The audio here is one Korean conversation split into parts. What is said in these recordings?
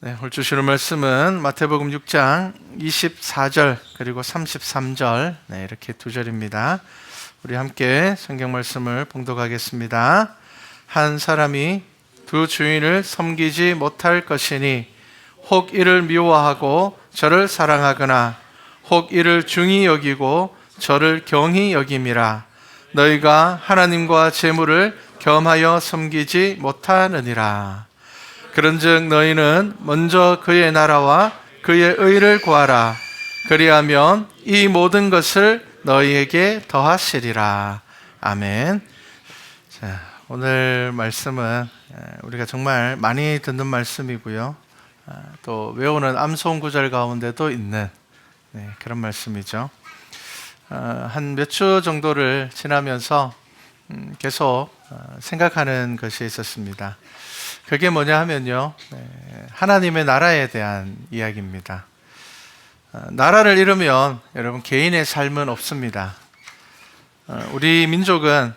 네, 오늘 주시는 말씀은 마태복음 6장 24절 그리고 33절 이렇게 두 절입니다. 우리 함께 성경 말씀을 봉독하겠습니다. 한 사람이 두 주인을 섬기지 못할 것이니 혹 이를 미워하고 저를 사랑하거나 혹 이를 중히 여기고 저를 경히 여김이라. 너희가 하나님과 재물을 겸하여 섬기지 못하느니라. 그런즉 너희는 먼저 그의 나라와 그의 의를 구하라. 그리하면 이 모든 것을 너희에게 더하시리라. 아멘. 자, 오늘 말씀은 우리가 정말 많이 듣는 말씀이고요. 또 외우는 암송 구절 가운데도 있는 그런 말씀이죠. 한 몇 주 정도를 지나면서 계속 생각하는 것이 있었습니다. 그게 뭐냐 하면요, 하나님의 나라에 대한 이야기입니다. 나라를 잃으면 여러분 개인의 삶은 없습니다. 우리 민족은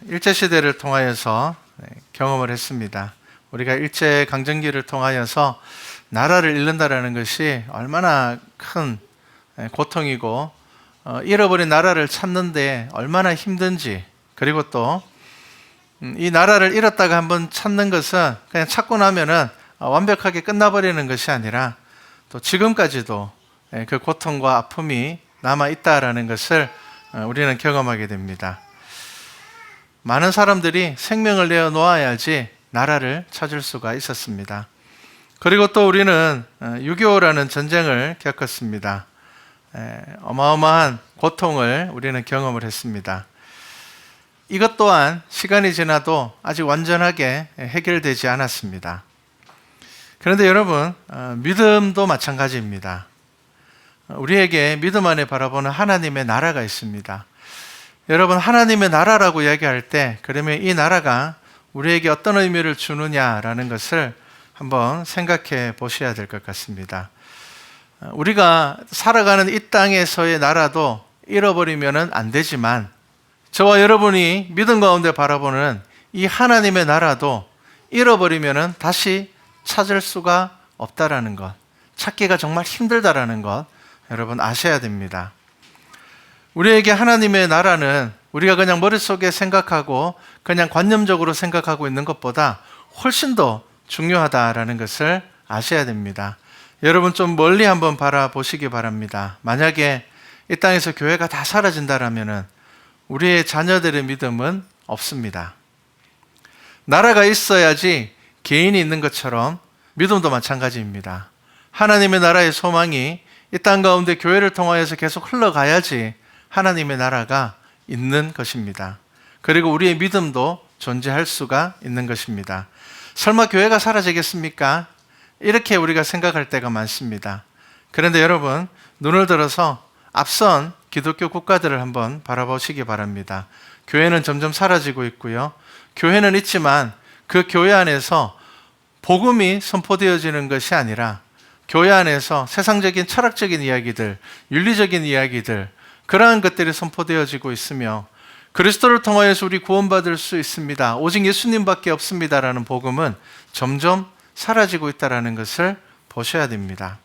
일제시대를 통하여서 경험을 했습니다. 우리가 일제강점기를 통하여서 나라를 잃는다는 것이 얼마나 큰 고통이고 잃어버린 나라를 찾는데 얼마나 힘든지, 그리고 또 이 나라를 잃었다가 한번 찾는 것은 그냥 찾고 나면은 완벽하게 끝나버리는 것이 아니라 또 지금까지도 그 고통과 아픔이 남아있다라는 것을 우리는 경험하게 됩니다. 많은 사람들이 생명을 내어 놓아야지 나라를 찾을 수가 있었습니다. 그리고 또 우리는 6.25라는 전쟁을 겪었습니다. 어마어마한 고통을 우리는 경험을 했습니다. 이것 또한 시간이 지나도 아직 완전하게 해결되지 않았습니다. 그런데 여러분, 믿음도 마찬가지입니다. 우리에게 믿음 안에 바라보는 하나님의 나라가 있습니다. 여러분, 하나님의 나라라고 이야기할 때 그러면 이 나라가 우리에게 어떤 의미를 주느냐라는 것을 한번 생각해 보셔야 될 것 같습니다. 우리가 살아가는 이 땅에서의 나라도 잃어버리면 안 되지만 저와 여러분이 믿음 가운데 바라보는 이 하나님의 나라도 잃어버리면 다시 찾을 수가 없다라는 것, 찾기가 정말 힘들다라는 것 여러분 아셔야 됩니다. 우리에게 하나님의 나라는 우리가 그냥 머릿속에 생각하고 그냥 관념적으로 생각하고 있는 것보다 훨씬 더 중요하다라는 것을 아셔야 됩니다. 여러분 좀 멀리 한번 바라보시기 바랍니다. 만약에 이 땅에서 교회가 다 사라진다라면은 우리의 자녀들의 믿음은 없습니다. 나라가 있어야지 개인이 있는 것처럼 믿음도 마찬가지입니다. 하나님의 나라의 소망이 이 땅 가운데 교회를 통하여서 계속 흘러가야지 하나님의 나라가 있는 것입니다. 그리고 우리의 믿음도 존재할 수가 있는 것입니다. 설마 교회가 사라지겠습니까? 이렇게 우리가 생각할 때가 많습니다. 그런데 여러분, 눈을 들어서 앞선 기독교 국가들을 한번 바라보시기 바랍니다. 교회는 점점 사라지고 있고요. 교회는 있지만 그 교회 안에서 복음이 선포되어지는 것이 아니라 교회 안에서 세상적인 철학적인 이야기들, 윤리적인 이야기들, 그러한 것들이 선포되어지고 있으며 그리스도를 통하여서 우리 구원받을 수 있습니다. 오직 예수님밖에 없습니다라는 복음은 점점 사라지고 있다는 것을 보셔야 됩니다.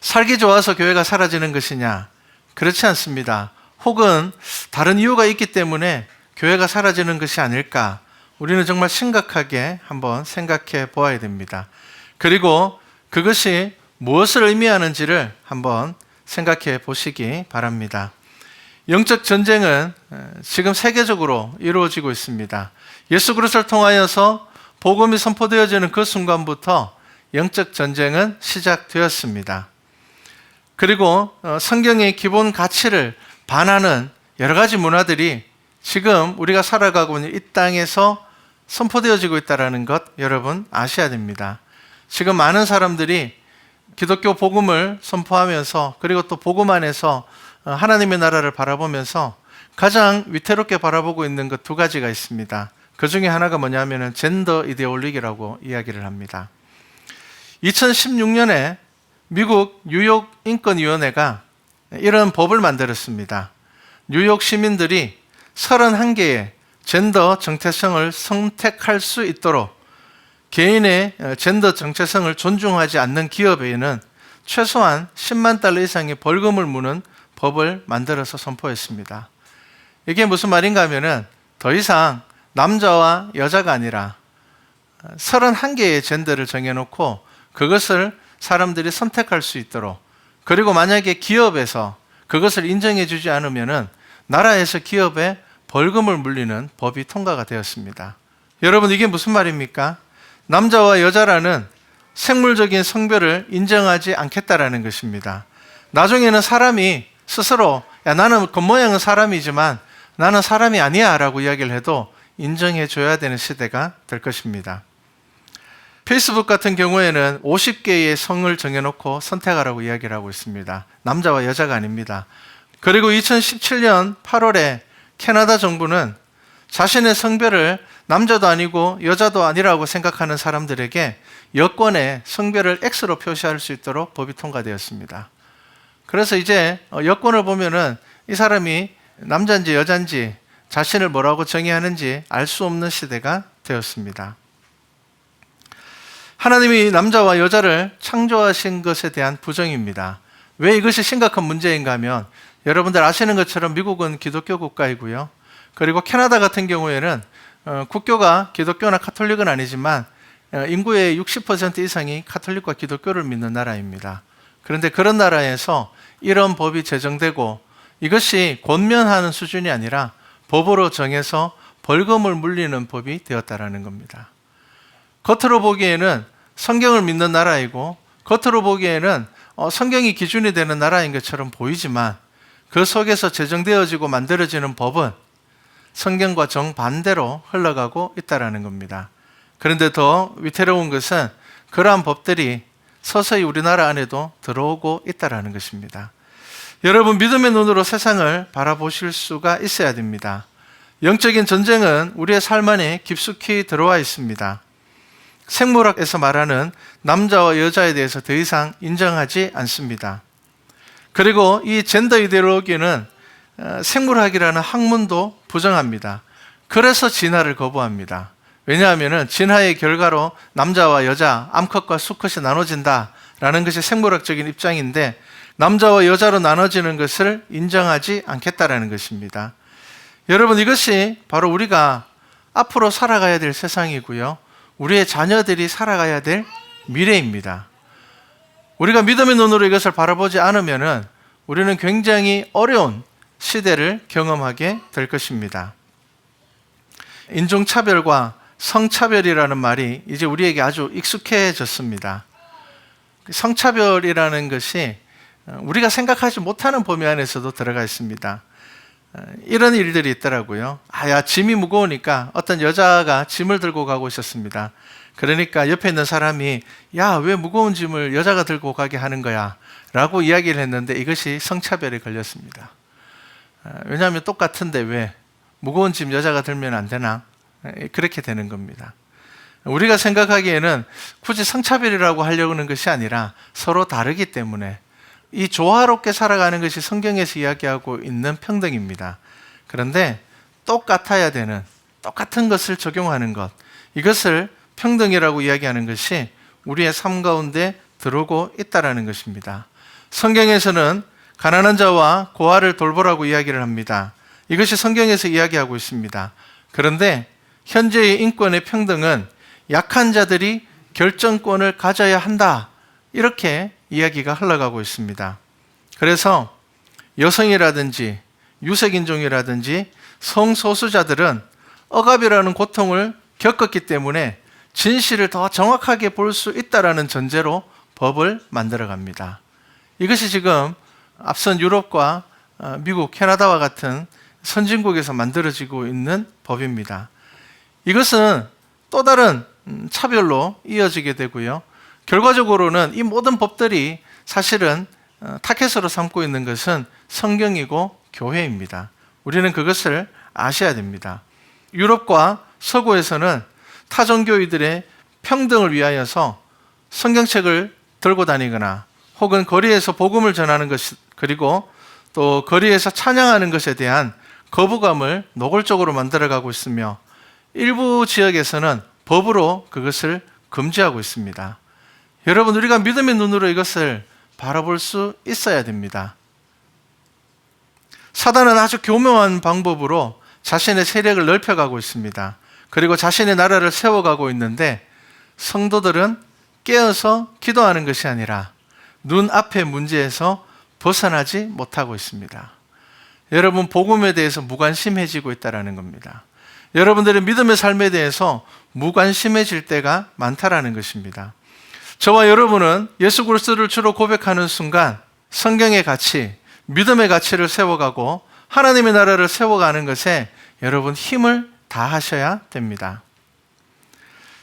살기 좋아서 교회가 사라지는 것이냐? 그렇지 않습니다. 혹은 다른 이유가 있기 때문에 교회가 사라지는 것이 아닐까? 우리는 정말 심각하게 한번 생각해 보아야 됩니다. 그리고 그것이 무엇을 의미하는지를 한번 생각해 보시기 바랍니다. 영적 전쟁은 지금 세계적으로 이루어지고 있습니다. 예수 그리스도를 통하여서 복음이 선포되어지는 그 순간부터 영적 전쟁은 시작되었습니다. 그리고 성경의 기본 가치를 반하는 여러 가지 문화들이 지금 우리가 살아가고 있는 이 땅에서 선포되어지고 있다는 것 여러분 아셔야 됩니다. 지금 많은 사람들이 기독교 복음을 선포하면서 그리고 또 복음 안에서 하나님의 나라를 바라보면서 가장 위태롭게 바라보고 있는 것 두 가지가 있습니다. 그 중에 하나가 뭐냐면 젠더 이데올로기라고 이야기를 합니다. 2016년에 미국 뉴욕 인권위원회가 이런 법을 만들었습니다. 뉴욕 시민들이 31개의 젠더 정체성을 선택할 수 있도록 개인의 젠더 정체성을 존중하지 않는 기업에는 최소한 10만 달러 이상의 벌금을 무는 법을 만들어서 선포했습니다. 이게 무슨 말인가 하면은 더 이상 남자와 여자가 아니라 31개의 젠더를 정해놓고 그것을 사람들이 선택할 수 있도록, 그리고 만약에 기업에서 그것을 인정해 주지 않으면은 나라에서 기업에 벌금을 물리는 법이 통과가 되었습니다. 여러분, 이게 무슨 말입니까? 남자와 여자라는 생물적인 성별을 인정하지 않겠다라는 것입니다. 나중에는 사람이 스스로 나는 겉모양은 사람이지만 나는 사람이 아니야 라고 이야기를 해도 인정해 줘야 되는 시대가 될 것입니다. 페이스북 같은 경우에는 50개의 성을 정해놓고 선택하라고 이야기를 하고 있습니다. 남자와 여자가 아닙니다. 그리고 2017년 8월에 캐나다 정부는 자신의 성별을 남자도 아니고 여자도 아니라고 생각하는 사람들에게 여권에 성별을 X로 표시할 수 있도록 법이 통과되었습니다. 그래서 이제 여권을 보면은 이 사람이 남자인지 여자인지 자신을 뭐라고 정의하는지 알 수 없는 시대가 되었습니다. 하나님이 남자와 여자를 창조하신 것에 대한 부정입니다. 왜 이것이 심각한 문제인가 하면, 여러분들 아시는 것처럼 미국은 기독교 국가이고요. 그리고 캐나다 같은 경우에는 국교가 기독교나 카톨릭은 아니지만 인구의 60% 이상이 카톨릭과 기독교를 믿는 나라입니다. 그런데 그런 나라에서 이런 법이 제정되고 이것이 권면하는 수준이 아니라 법으로 정해서 벌금을 물리는 법이 되었다라는 겁니다. 겉으로 보기에는 성경을 믿는 나라이고 겉으로 보기에는 성경이 기준이 되는 나라인 것처럼 보이지만 그 속에서 제정되어지고 만들어지는 법은 성경과 정반대로 흘러가고 있다는 겁니다. 그런데 더 위태로운 것은 그러한 법들이 서서히 우리나라 안에도 들어오고 있다는 것입니다. 여러분, 믿음의 눈으로 세상을 바라보실 수가 있어야 됩니다. 영적인 전쟁은 우리의 삶 안에 깊숙이 들어와 있습니다. 생물학에서 말하는 남자와 여자에 대해서 더 이상 인정하지 않습니다. 그리고 이 젠더 이데올로기는 생물학이라는 학문도 부정합니다. 그래서 진화를 거부합니다. 왜냐하면 진화의 결과로 남자와 여자, 암컷과 수컷이 나눠진다라는 것이 생물학적인 입장인데, 남자와 여자로 나눠지는 것을 인정하지 않겠다라는 것입니다. 여러분, 이것이 바로 우리가 앞으로 살아가야 될 세상이고요, 우리의 자녀들이 살아가야 될 미래입니다. 우리가 믿음의 눈으로 이것을 바라보지 않으면 우리는 굉장히 어려운 시대를 경험하게 될 것입니다. 인종차별과 성차별이라는 말이 이제 우리에게 아주 익숙해졌습니다. 성차별이라는 것이 우리가 생각하지 못하는 범위 안에서도 들어가 있습니다. 이런 일들이 있더라고요. 짐이 무거우니까 어떤 여자가 짐을 들고 가고 있었습니다. 그러니까 옆에 있는 사람이 왜 무거운 짐을 여자가 들고 가게 하는 거야 라고 이야기를 했는데, 이것이 성차별에 걸렸습니다. 왜냐하면 똑같은데 왜 무거운 짐 여자가 들면 안 되나? 그렇게 되는 겁니다. 우리가 생각하기에는 굳이 성차별이라고 하려고 하는 것이 아니라 서로 다르기 때문에 이 조화롭게 살아가는 것이 성경에서 이야기하고 있는 평등입니다. 그런데 똑같아야 되는, 똑같은 것을 적용하는 것, 이것을 평등이라고 이야기하는 것이 우리의 삶 가운데 들어오고 있다는 것입니다. 성경에서는 가난한 자와 고아를 돌보라고 이야기를 합니다. 이것이 성경에서 이야기하고 있습니다. 그런데 현재의 인권의 평등은 약한 자들이 결정권을 가져야 한다, 이렇게 이야기가 흘러가고 있습니다. 그래서 여성이라든지 유색인종이라든지 성소수자들은 억압이라는 고통을 겪었기 때문에 진실을 더 정확하게 볼 수 있다라는 전제로 법을 만들어 갑니다. 이것이 지금 앞선 유럽과 미국, 캐나다와 같은 선진국에서 만들어지고 있는 법입니다. 이것은 또 다른 차별로 이어지게 되고요, 결과적으로는 이 모든 법들이 사실은 타켓으로 삼고 있는 것은 성경이고 교회입니다. 우리는 그것을 아셔야 됩니다. 유럽과 서구에서는 타종교인들의 평등을 위하여서 성경책을 들고 다니거나 혹은 거리에서 복음을 전하는 것, 그리고 또 거리에서 찬양하는 것에 대한 거부감을 노골적으로 만들어가고 있으며, 일부 지역에서는 법으로 그것을 금지하고 있습니다. 여러분, 우리가 믿음의 눈으로 이것을 바라볼 수 있어야 됩니다. 사단은 아주 교묘한 방법으로 자신의 세력을 넓혀가고 있습니다. 그리고 자신의 나라를 세워가고 있는데 성도들은 깨어서 기도하는 것이 아니라 눈앞의 문제에서 벗어나지 못하고 있습니다. 여러분, 복음에 대해서 무관심해지고 있다는 겁니다. 여러분들의 믿음의 삶에 대해서 무관심해질 때가 많다라는 것입니다. 저와 여러분은 예수 그리스도를 주로 고백하는 순간 성경의 가치, 믿음의 가치를 세워가고 하나님의 나라를 세워가는 것에 여러분 힘을 다하셔야 됩니다.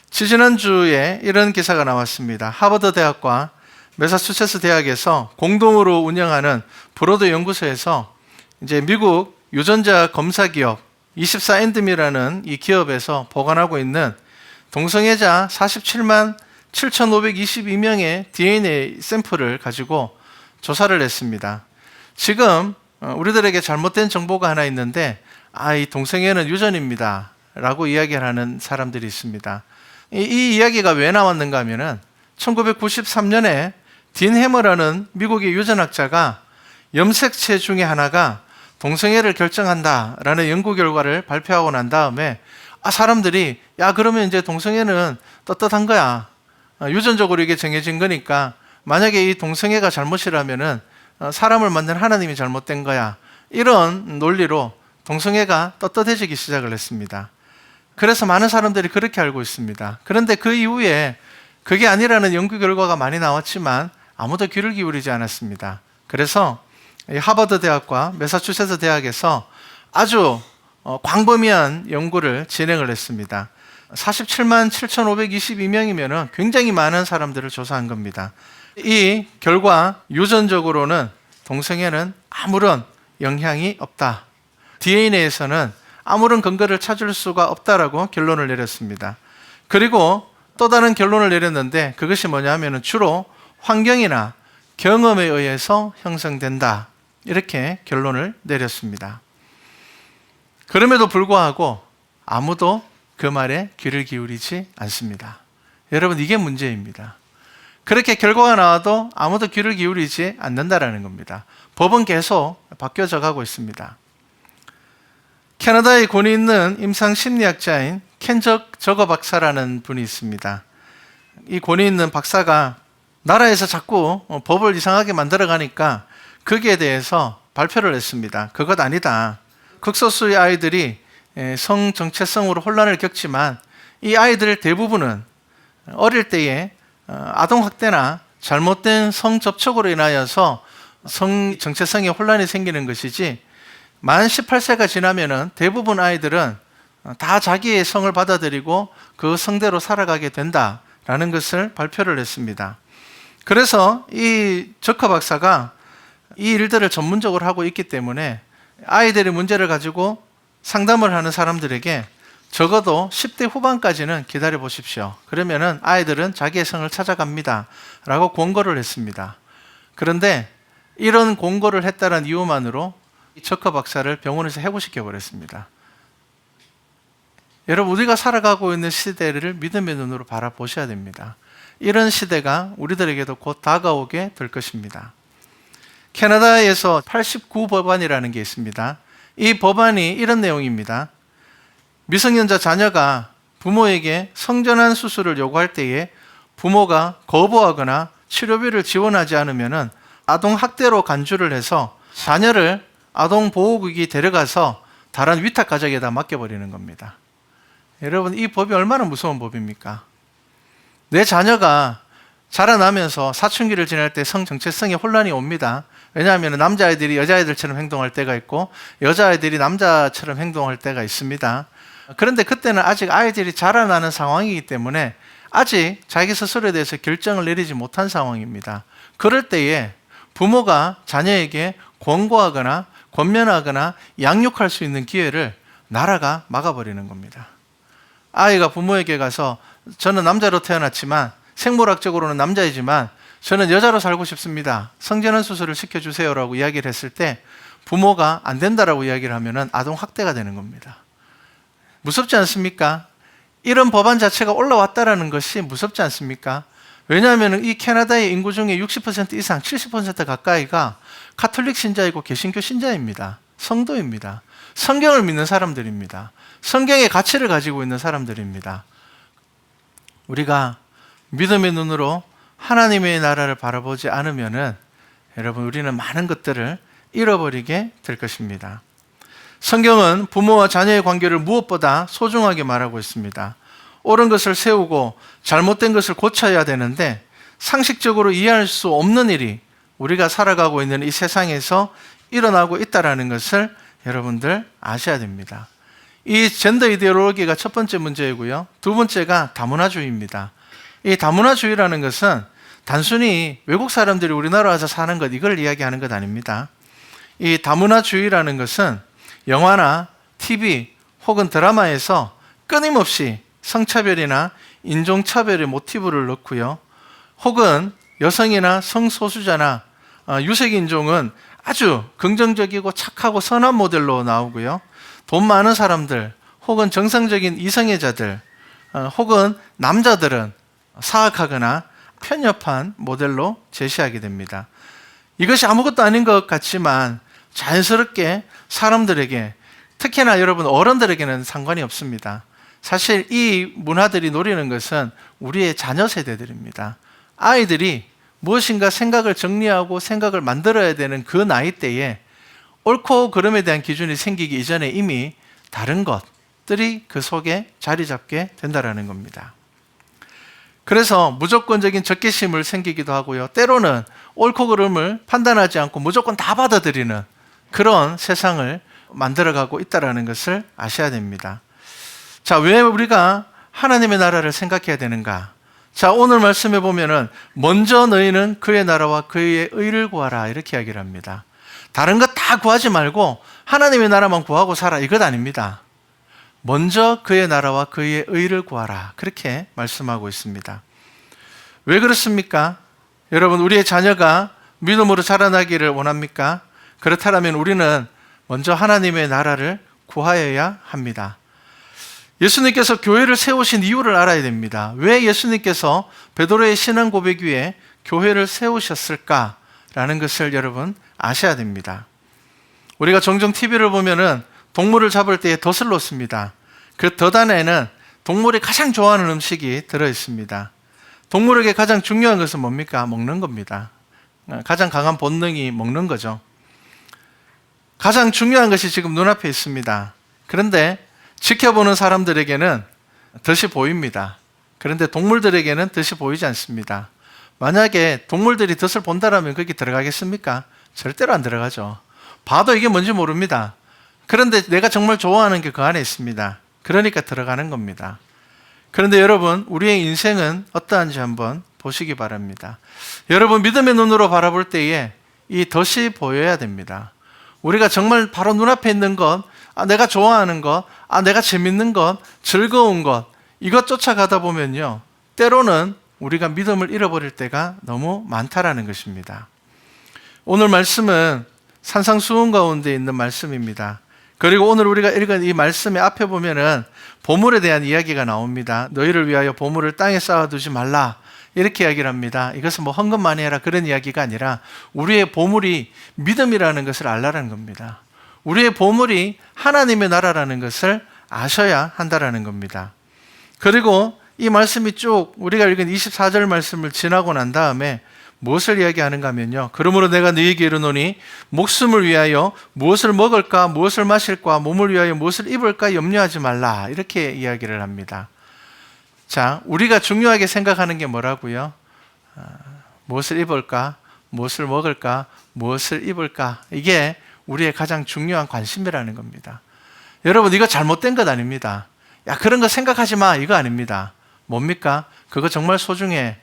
지지난주에 이런 기사가 나왔습니다. 하버드 대학과 매사추세츠 대학에서 공동으로 운영하는 브로드 연구소에서 이제 미국 유전자 검사 기업 24andme라는 이 기업에서 보관하고 있는 동성애자 47만 7,522명의 DNA 샘플을 가지고 조사를 했습니다. 지금 우리들에게 잘못된 정보가 하나 있는데 이 동성애는 유전입니다 라고 이야기를 하는 사람들이 있습니다. 이 이야기가 왜 나왔는가 하면은 1993년에 딘 해머라는 미국의 유전학자가 염색체 중에 하나가 동성애를 결정한다라는 연구 결과를 발표하고 난 다음에 사람들이 그러면 이제 동성애는 떳떳한 거야. 유전적으로 이게 정해진 거니까 만약에 이 동성애가 잘못이라면은 사람을 만든 하나님이 잘못된 거야. 이런 논리로 동성애가 떳떳해지기 시작을 했습니다. 그래서 많은 사람들이 그렇게 알고 있습니다. 그런데 그 이후에 그게 아니라는 연구 결과가 많이 나왔지만 아무도 귀를 기울이지 않았습니다. 그래서 하버드 대학과 매사추세츠 대학에서 아주 광범위한 연구를 진행을 했습니다. 47만 7,522명이면 굉장히 많은 사람들을 조사한 겁니다. 이 결과 유전적으로는 동성애는 아무런 영향이 없다. DNA에서는 아무런 근거를 찾을 수가 없다라고 결론을 내렸습니다. 그리고 또 다른 결론을 내렸는데 그것이 뭐냐면 주로 환경이나 경험에 의해서 형성된다. 이렇게 결론을 내렸습니다. 그럼에도 불구하고 아무도 그 말에 귀를 기울이지 않습니다. 여러분, 이게 문제입니다. 그렇게 결과가 나와도 아무도 귀를 기울이지 않는다라는 겁니다. 법은 계속 바뀌어져 가고 있습니다. 캐나다에 권위 있는 임상심리학자인 켄 저거 박사라는 분이 있습니다. 이 권위 있는 박사가 나라에서 자꾸 법을 이상하게 만들어가니까 거기에 대해서 발표를 했습니다. 그것 아니다. 극소수의 아이들이 성 정체성으로 혼란을 겪지만 이 아이들 대부분은 어릴 때에 아동학대나 잘못된 성접촉으로 인하여서 성 정체성에 혼란이 생기는 것이지 만 18세가 지나면은 대부분 아이들은 다 자기의 성을 받아들이고 그 성대로 살아가게 된다라는 것을 발표를 했습니다. 그래서 이 저커 박사가 이 일들을 전문적으로 하고 있기 때문에 아이들의 문제를 가지고 상담을 하는 사람들에게 적어도 10대 후반까지는 기다려 보십시오. 그러면은 아이들은 자기의 성을 찾아갑니다. 라고 권고를 했습니다. 그런데 이런 권고를 했다는 이유만으로 이 저커 박사를 병원에서 해고시켜 버렸습니다. 여러분, 우리가 살아가고 있는 시대를 믿음의 눈으로 바라보셔야 됩니다. 이런 시대가 우리들에게도 곧 다가오게 될 것입니다. 캐나다에서 89법안이라는 게 있습니다. 이 법안이 이런 내용입니다. 미성년자 자녀가 부모에게 성전환 수술을 요구할 때에 부모가 거부하거나 치료비를 지원하지 않으면 아동학대로 간주를 해서 자녀를 아동보호국이 데려가서 다른 위탁 가족에다 맡겨버리는 겁니다. 여러분, 이 법이 얼마나 무서운 법입니까? 내 자녀가 자라나면서 사춘기를 지날 때 성정체성에 혼란이 옵니다. 왜냐하면 남자아이들이 여자아이들처럼 행동할 때가 있고 여자아이들이 남자처럼 행동할 때가 있습니다. 그런데 그때는 아직 아이들이 자라나는 상황이기 때문에 아직 자기 스스로에 대해서 결정을 내리지 못한 상황입니다. 그럴 때에 부모가 자녀에게 권고하거나 권면하거나 양육할 수 있는 기회를 나라가 막아버리는 겁니다. 아이가 부모에게 가서 저는 남자로 태어났지만 생물학적으로는 남자이지만 저는 여자로 살고 싶습니다. 성전환 수술을 시켜주세요라고 이야기를 했을 때 부모가 안 된다라고 이야기를 하면 아동학대가 되는 겁니다. 무섭지 않습니까? 이런 법안 자체가 올라왔다라는 것이 무섭지 않습니까? 왜냐하면 이 캐나다의 인구 중에 60% 이상, 70% 가까이가 가톨릭 신자이고 개신교 신자입니다. 성도입니다. 성경을 믿는 사람들입니다. 성경의 가치를 가지고 있는 사람들입니다. 우리가 믿음의 눈으로 하나님의 나라를 바라보지 않으면은 여러분, 우리는 많은 것들을 잃어버리게 될 것입니다. 성경은 부모와 자녀의 관계를 무엇보다 소중하게 말하고 있습니다. 옳은 것을 세우고 잘못된 것을 고쳐야 되는데 상식적으로 이해할 수 없는 일이 우리가 살아가고 있는 이 세상에서 일어나고 있다는 것을 여러분들 아셔야 됩니다. 이 젠더 이데올로기가 첫 번째 문제이고요. 두 번째가 다문화주의입니다. 이 다문화주의라는 것은 단순히 외국 사람들이 우리나라 와서 사는 것, 이걸 이야기하는 것 아닙니다. 이 다문화주의라는 것은 영화나 TV 혹은 드라마에서 끊임없이 성차별이나 인종차별의 모티브를 넣고요. 혹은 여성이나 성소수자나 유색인종은 아주 긍정적이고 착하고 선한 모델로 나오고요. 돈 많은 사람들 혹은 정상적인 이성애자들 혹은 남자들은 사악하거나 편협한 모델로 제시하게 됩니다. 이것이 아무것도 아닌 것 같지만 자연스럽게 사람들에게, 특히나 여러분 어른들에게는 상관이 없습니다. 사실 이 문화들이 노리는 것은 우리의 자녀 세대들입니다. 아이들이 무엇인가 생각을 정리하고 생각을 만들어야 되는 그 나이대에 옳고 그름에 대한 기준이 생기기 이전에 이미 다른 것들이 그 속에 자리 잡게 된다는 겁니다. 그래서 무조건적인 적개심을 생기기도 하고요. 때로는 옳고 그름을 판단하지 않고 무조건 다 받아들이는 그런 세상을 만들어가고 있다는 것을 아셔야 됩니다. 자, 왜 우리가 하나님의 나라를 생각해야 되는가? 자, 오늘 말씀해 보면은 먼저 너희는 그의 나라와 그의 의를 구하라, 이렇게 이야기를 합니다. 다른 것 다 구하지 말고 하나님의 나라만 구하고 살아, 이것 아닙니다. 먼저 그의 나라와 그의 의를 구하라, 그렇게 말씀하고 있습니다. 왜 그렇습니까? 여러분, 우리의 자녀가 믿음으로 자라나기를 원합니까? 그렇다면 우리는 먼저 하나님의 나라를 구하여야 합니다. 예수님께서 교회를 세우신 이유를 알아야 됩니다. 왜 예수님께서 베드로의 신앙 고백 위에 교회를 세우셨을까라는 것을 여러분 아셔야 됩니다. 우리가 종종 TV를 보면은 동물을 잡을 때에 덫을 놓습니다. 그 덫 안에는 동물이 가장 좋아하는 음식이 들어있습니다. 동물에게 가장 중요한 것은 뭡니까? 먹는 겁니다. 가장 강한 본능이 먹는 거죠. 가장 중요한 것이 지금 눈앞에 있습니다. 그런데 지켜보는 사람들에게는 덫이 보입니다. 그런데 동물들에게는 덫이 보이지 않습니다. 만약에 동물들이 덫을 본다라면 거기 들어가겠습니까? 절대로 안 들어가죠. 봐도 이게 뭔지 모릅니다. 그런데 내가 정말 좋아하는 게 그 안에 있습니다. 그러니까 들어가는 겁니다. 그런데 여러분, 우리의 인생은 어떠한지 한번 보시기 바랍니다. 여러분, 믿음의 눈으로 바라볼 때에 이 덫이 보여야 됩니다. 우리가 정말 바로 눈앞에 있는 것, 내가 좋아하는 것, 내가 재밌는 것, 즐거운 것, 이것 쫓아가다 보면요, 때로는 우리가 믿음을 잃어버릴 때가 너무 많다라는 것입니다. 오늘 말씀은 산상수훈 가운데 있는 말씀입니다. 그리고 오늘 우리가 읽은 이 말씀의 앞에 보면은 보물에 대한 이야기가 나옵니다. 너희를 위하여 보물을 땅에 쌓아두지 말라, 이렇게 이야기를 합니다. 이것은 뭐 헌금 많이 해라, 그런 이야기가 아니라 우리의 보물이 믿음이라는 것을 알라는 겁니다. 우리의 보물이 하나님의 나라라는 것을 아셔야 한다라는 겁니다. 그리고 이 말씀이 쭉 우리가 읽은 24절 말씀을 지나고 난 다음에 무엇을 이야기하는가 하면요, 그러므로 내가 너희에게 이르노니 목숨을 위하여 무엇을 먹을까, 무엇을 마실까, 몸을 위하여 무엇을 입을까 염려하지 말라, 이렇게 이야기를 합니다. 자, 우리가 중요하게 생각하는 게 뭐라고요? 무엇을 입을까, 무엇을 먹을까, 무엇을 입을까, 이게 우리의 가장 중요한 관심이라는 겁니다. 여러분, 이거 잘못된 것 아닙니다. 야, 그런 거 생각하지 마, 이거 아닙니다. 뭡니까? 그거 정말 소중해.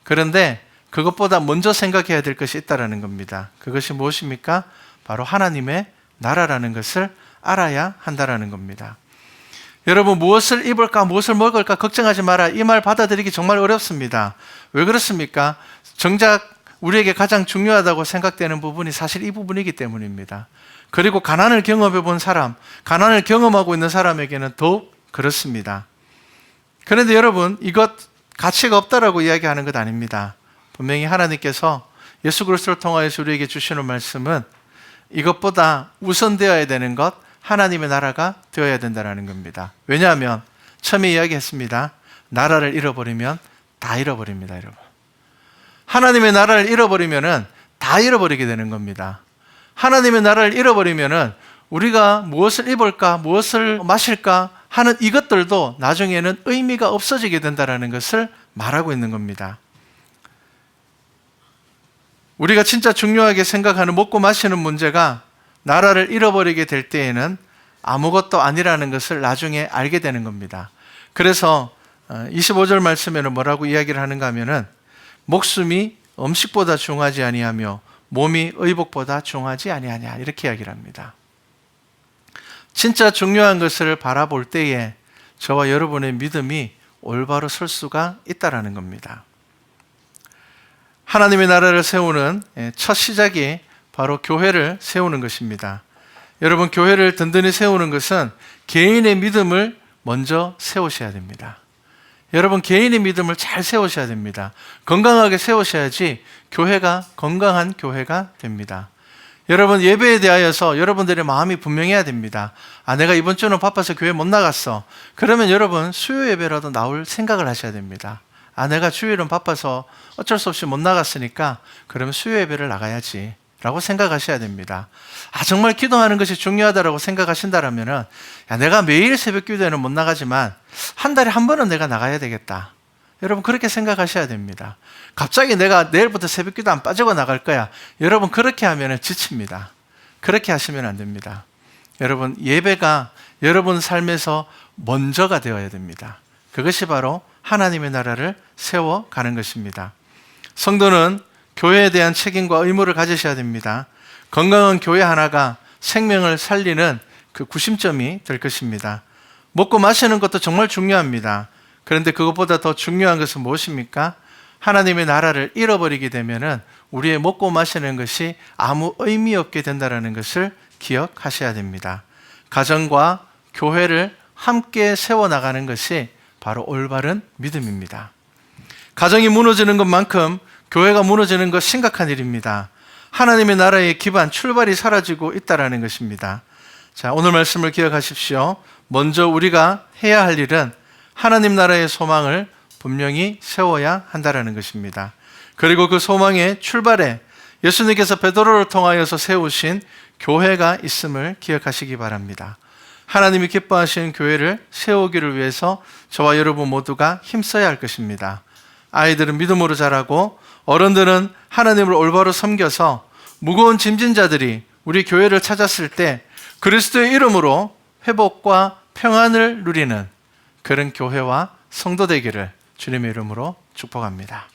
그런데 그것보다 먼저 생각해야 될 것이 있다는 겁니다. 그것이 무엇입니까? 바로 하나님의 나라라는 것을 알아야 한다는 겁니다. 여러분, 무엇을 입을까, 무엇을 먹을까 걱정하지 마라, 이 말 받아들이기 정말 어렵습니다. 왜 그렇습니까? 정작 우리에게 가장 중요하다고 생각되는 부분이 사실 이 부분이기 때문입니다. 그리고 가난을 경험해 본 사람, 가난을 경험하고 있는 사람에게는 더욱 그렇습니다. 그런데 여러분, 이것 가치가 없다라고 이야기하는 것 아닙니다. 분명히 하나님께서 예수 그리스도를 통하여서 우리에게 주시는 말씀은 이것보다 우선되어야 되는 것, 하나님의 나라가 되어야 된다는 겁니다. 왜냐하면 처음에 이야기했습니다. 나라를 잃어버리면 다 잃어버립니다, 여러분. 하나님의 나라를 잃어버리면 다 잃어버리게 되는 겁니다. 하나님의 나라를 잃어버리면 우리가 무엇을 입을까, 무엇을 마실까 하는 이것들도 나중에는 의미가 없어지게 된다는 것을 말하고 있는 겁니다. 우리가 진짜 중요하게 생각하는 먹고 마시는 문제가 나라를 잃어버리게 될 때에는 아무것도 아니라는 것을 나중에 알게 되는 겁니다. 그래서 25절 말씀에는 뭐라고 이야기를 하는가 하면은 목숨이 음식보다 중하지 아니하며 몸이 의복보다 중하지 아니하냐, 이렇게 이야기를 합니다. 진짜 중요한 것을 바라볼 때에 저와 여러분의 믿음이 올바로 설 수가 있다라는 겁니다. 하나님의 나라를 세우는 첫 시작이 바로 교회를 세우는 것입니다. 여러분, 교회를 든든히 세우는 것은 개인의 믿음을 먼저 세우셔야 됩니다. 여러분, 개인의 믿음을 잘 세우셔야 됩니다. 건강하게 세우셔야지 교회가 건강한 교회가 됩니다. 여러분, 예배에 대하여서 여러분들의 마음이 분명해야 됩니다. 내가 이번 주는 바빠서 교회 못 나갔어. 그러면 여러분, 수요 예배라도 나올 생각을 하셔야 됩니다. 내가 주일은 바빠서 어쩔 수 없이 못 나갔으니까 그러면 수요 예배를 나가야지 라고 생각하셔야 됩니다. 정말 기도하는 것이 중요하다고 생각하신다면 내가 매일 새벽 기도에는 못 나가지만 한 달에 한 번은 내가 나가야 되겠다. 여러분, 그렇게 생각하셔야 됩니다. 갑자기 내가 내일부터 새벽 기도 안 빠지고 나갈 거야. 여러분, 그렇게 하면 지칩니다. 그렇게 하시면 안 됩니다. 여러분, 예배가 여러분 삶에서 먼저가 되어야 됩니다. 그것이 바로 하나님의 나라를 세워가는 것입니다. 성도는 교회에 대한 책임과 의무를 가지셔야 됩니다. 건강한 교회 하나가 생명을 살리는 그 구심점이 될 것입니다. 먹고 마시는 것도 정말 중요합니다. 그런데 그것보다 더 중요한 것은 무엇입니까? 하나님의 나라를 잃어버리게 되면은 우리의 먹고 마시는 것이 아무 의미 없게 된다는 것을 기억하셔야 됩니다. 가정과 교회를 함께 세워나가는 것이 바로 올바른 믿음입니다. 가정이 무너지는 것만큼 교회가 무너지는 것 심각한 일입니다. 하나님의 나라의 기반, 출발이 사라지고 있다는 것입니다. 자, 오늘 말씀을 기억하십시오. 먼저 우리가 해야 할 일은 하나님 나라의 소망을 분명히 세워야 한다는 것입니다. 그리고 그 소망의 출발에 예수님께서 베드로를 통하여서 세우신 교회가 있음을 기억하시기 바랍니다. 하나님이 기뻐하시는 교회를 세우기를 위해서 저와 여러분 모두가 힘써야 할 것입니다. 아이들은 믿음으로 자라고 어른들은 하나님을 올바로 섬겨서 무거운 짐진 자들이 우리 교회를 찾았을 때 그리스도의 이름으로 회복과 평안을 누리는 그런 교회와 성도 되기를 주님의 이름으로 축복합니다.